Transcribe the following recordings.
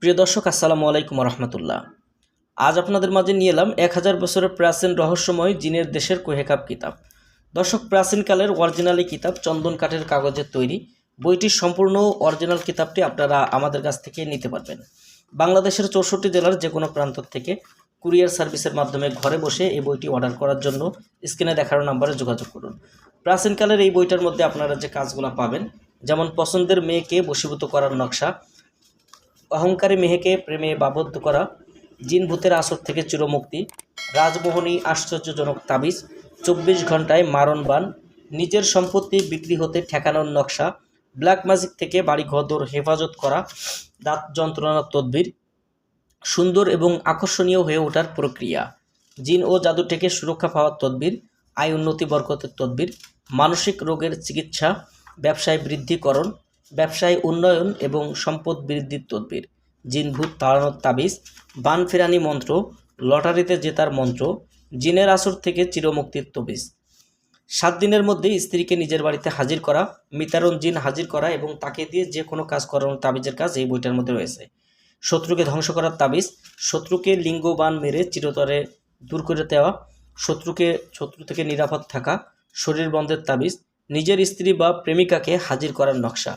প্রিয় দর্শক, আসসালামু আলাইকুম রহমতুল্লাহ। আজ আপনাদের মাঝে নিয়ে এলাম 1000 বছরের প্রাচীন রহস্যময় জিনের দেশের কোহেকাব কিতাব। দর্শক, প্রাচীনকালের অরিজিনাল এই কিতাব চন্দন কাঠের কাগজের তৈরি। বইটির সম্পূর্ণ অরিজিনাল কিতাবটি আপনারা আমাদের কাছ থেকে নিতে পারবেন। বাংলাদেশের 64 জেলার যে কোনো প্রান্ত থেকে কুরিয়ার সার্ভিসের মাধ্যমে ঘরে বসে এই বইটি অর্ডার করার জন্য স্ক্রিনে দেখানো নম্বরে যোগাযোগ করুন। প্রাচীনকালের এই বইটার মধ্যে আপনারা যে কাজগুলো পাবেন, যেমন পছন্দের মেয়েকে বশীভূত করার নকশা, অহংকারী মেহেকে প্রেমে বাবদ্ধ করা, জিন ভূতের আসর থেকে চিরমুক্তি, রাজমোহনী আশ্চর্যজনক তাবিজ, 24 ঘন্টায় মারণ বান, নিজের সম্পত্তি বিক্রি হতে ঠেকানোর নকশা, ব্ল্যাক ম্যাজিক থেকে বাড়িঘর হেফাজত করা, দাঁত যন্ত্রণার তদবির, সুন্দর এবং আকর্ষণীয় হয়ে ওঠার প্রক্রিয়া, জিন ও জাদু থেকে সুরক্ষা পাওয়ার তদবির, আয় উন্নতি বরকতের তদবির, মানসিক রোগের চিকিৎসা, ব্যবসায় বৃদ্ধিকরণ, ব্যবসায় উন্নয়ন এবং সম্পদ বৃদ্ধির তদবির, জিন ভূত তাড়ানোর তাবিজ, বান ফেরানি মন্ত্র, লটারিতে জেতার মন্ত্র, জিনের আসর থেকে চিরমুক্তির তবিজ, 7 দিনের মধ্যে স্ত্রীকে নিজের বাড়িতে হাজির করা, মিতারণ জিন হাজির করা এবং তাকে দিয়ে যে কোনো কাজ করানোর তাবিজের কাজ এই বইটার মধ্যে রয়েছে। শত্রুকে ধ্বংস করার তাবিজ, শত্রুকে লিঙ্গবান মেরে চিরতরে দূর করে দেওয়া, শত্রু থেকে নিরাপদ থাকা, শরীর বন্ধের তাবিজ, নিজের স্ত্রী বা প্রেমিকাকে হাজির করার নকশা,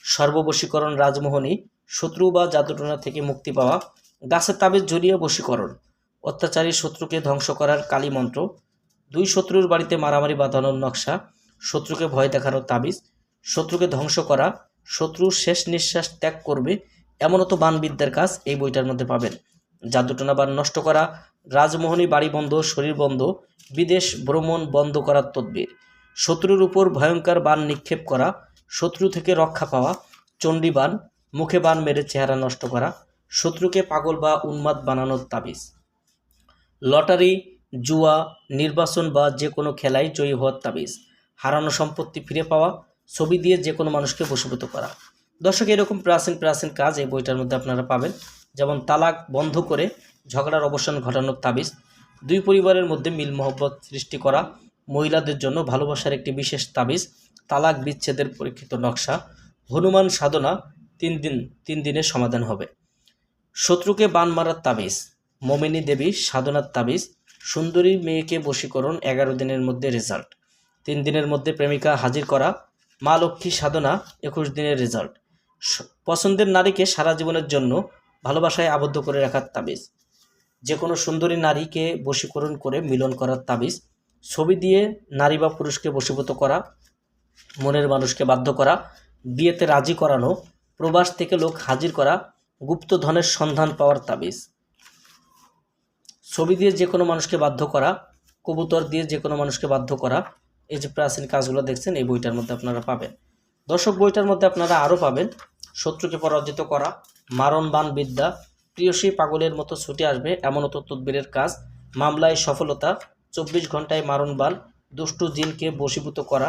সর্ববশীকরণ রাজমোহনী, শত্রু বা জাদুটনা থেকে মুক্তি পাওয়া, গাছের তাবিজ ঝরিয়ে বশীকরণ, অত্যাচারী শত্রুকে ধ্বংস করার কালী মন্ত্র, 2 শত্রুর বাড়িতে মারামারি বাঁধানোর নকশা, শত্রুকে ভয় দেখানোর তাবিজ, শত্রুকে ধ্বংস করা, শত্রু শেষ নিঃশ্বাস ত্যাগ করবে এমনতো বানবিদ্যার কাজ এই বইটার মধ্যে পাবেন। জাদুটনা বান নষ্ট করা, রাজমোহনী বাড়ি বন্ধ, শরীর বন্ধ, বিদেশ ভ্রমণ বন্ধ করার তদবির, শত্রুর উপর ভয়ঙ্কর বান নিক্ষেপ করা, শত্রু থেকে রক্ষা পাওয়া, চণ্ডী বান, মুখে বান মেরে চেহারা নষ্ট করা, শত্রুকে পাগল বা উন্মাদ বানানোর তাবিজ, লটারি, জুয়া, নির্বাচন বা যে কোনো খেলায় জয়ী হওয়ার তাবিজ, হারানো সম্পত্তি ফিরে পাওয়া, ছবি দিয়ে যে কোনো মানুষকে বশীভূত করা। দর্শক, এরকম প্রাচীন কাজ এই বইটার মধ্যে আপনারা পাবেন। যেমন তালাক বন্ধ করে ঝগড়ার অবসান ঘটানোর তাবিজ, 2 পরিবারের মধ্যে মিল মহব্বত সৃষ্টি করা, মহিলাদের জন্য ভালোবাসার একটি বিশেষ তাবিজ, তালাক বিচ্ছেদের পরীক্ষিত নকশা, হনুমান সাধনা 3 দিনের সমাধান হবে, শত্রুকে বান মারার তাবিজ, মোমিনী দেবী সাধনার তাবিজ, সুন্দরী মেয়েকে বশীকরণ 11 দিনের মধ্যে রেজাল্ট, 3 দিনের মধ্যে প্রেমিকা হাজির করা, মা লক্ষ্মী সাধনা 21 দিনের রেজাল্ট, পছন্দের নারীকে সারা জীবনের জন্য ভালোবাসায় আবদ্ধ করে রাখার তাবিজ, যে কোনো সুন্দরী নারীকে বশীকরণ করে মিলন করার তাবিজ, ছবি দিয়ে নারী বা পুরুষকে বশীভূত করা, মনের মানুষকে বাধ্য করা, বিয়েতে রাজি করানো, প্রবাস থেকে লোক হাজির করা, গুপ্ত ধনের সন্ধান পাওয়ার তাবিজ, ছবি দিয়ে যে কোনো মানুষকে বাধ্য করা, কবুতর দিয়ে যে কোনো মানুষকে বাধ্য করা। এই যে প্রাচীন কাজগুলো দেখছেন এই বইটার মধ্যে আপনারা পাবেন। দর্শক, বইটার মধ্যে আপনারা আরও পাবেন শত্রুকে পরাজিত করা, মারণ বান বিদ্যা, প্রিয়সী পাগলের মতো ছুটে আসবে এমনত তদবিরের কাজ, মামলায় সফলতা, 24 ঘন্টায় মারণ বান, দুষ্টু জিনকে বশীভূত করা,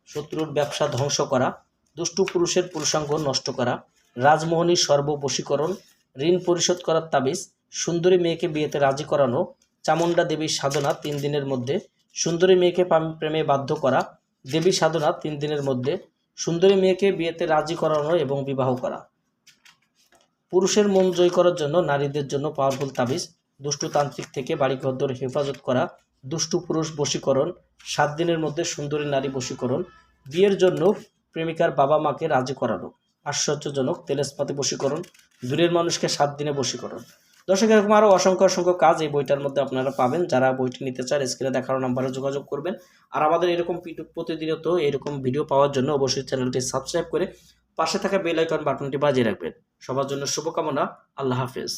শত্রুর ব্যবসা ধ্বংস করা, দুষ্টু পুরুষের পুরুষাঙ্গ নষ্ট করা, রাজমোহনী সর্ববশীকরণ, ঋণ পরিশোধ করার তাবিজ, সুন্দরী মেয়েকে বিয়েতে রাজি করানো, চামুণ্ডা দেবীর সাধনা 3 দিনের মধ্যে, সুন্দরী মেয়েকে প্রেমে বাধ্য করা, দেবী সাধনা 3 দিনের মধ্যে, সুন্দরী মেয়েকে বিয়েতে রাজি করানো এবং বিবাহ করা, পুরুষের মন জয় করার জন্য নারীদের জন্য পাওয়ারফুল তাবিজ, দুষ্টু তান্ত্রিক থেকে বাড়িঘর হেফাজত করা, দুষ্টু পুরুষ বশীকরণ, 7 দিনের মধ্যে সুন্দরী নারী বশীকরণ, বিয়ের জন্য প্রেমিকার বাবা মাকে রাজি করানো, আশ্চর্যজনক তেলেস্পাতি বশীকরণ, দূরের মানুষকে 7 দিনে বশীকরণ। দর্শক, এরকম আরও অসংখ্য কাজ এই বইটার মধ্যে আপনারা পাবেন। যারা বইটি নিতে চান স্ক্রিনে দেখানো নাম্বারে যোগাযোগ করবেন। আর আমাদের এরকম প্রতিনিয়ত এরকম ভিডিও পাওয়ার জন্য অবশ্যই চ্যানেলটি সাবস্ক্রাইব করে পাশে থাকা বেল আইকন বাটনটি বাজিয়ে রাখবেন। সবার জন্য শুভকামনা। আল্লাহ হাফেজ।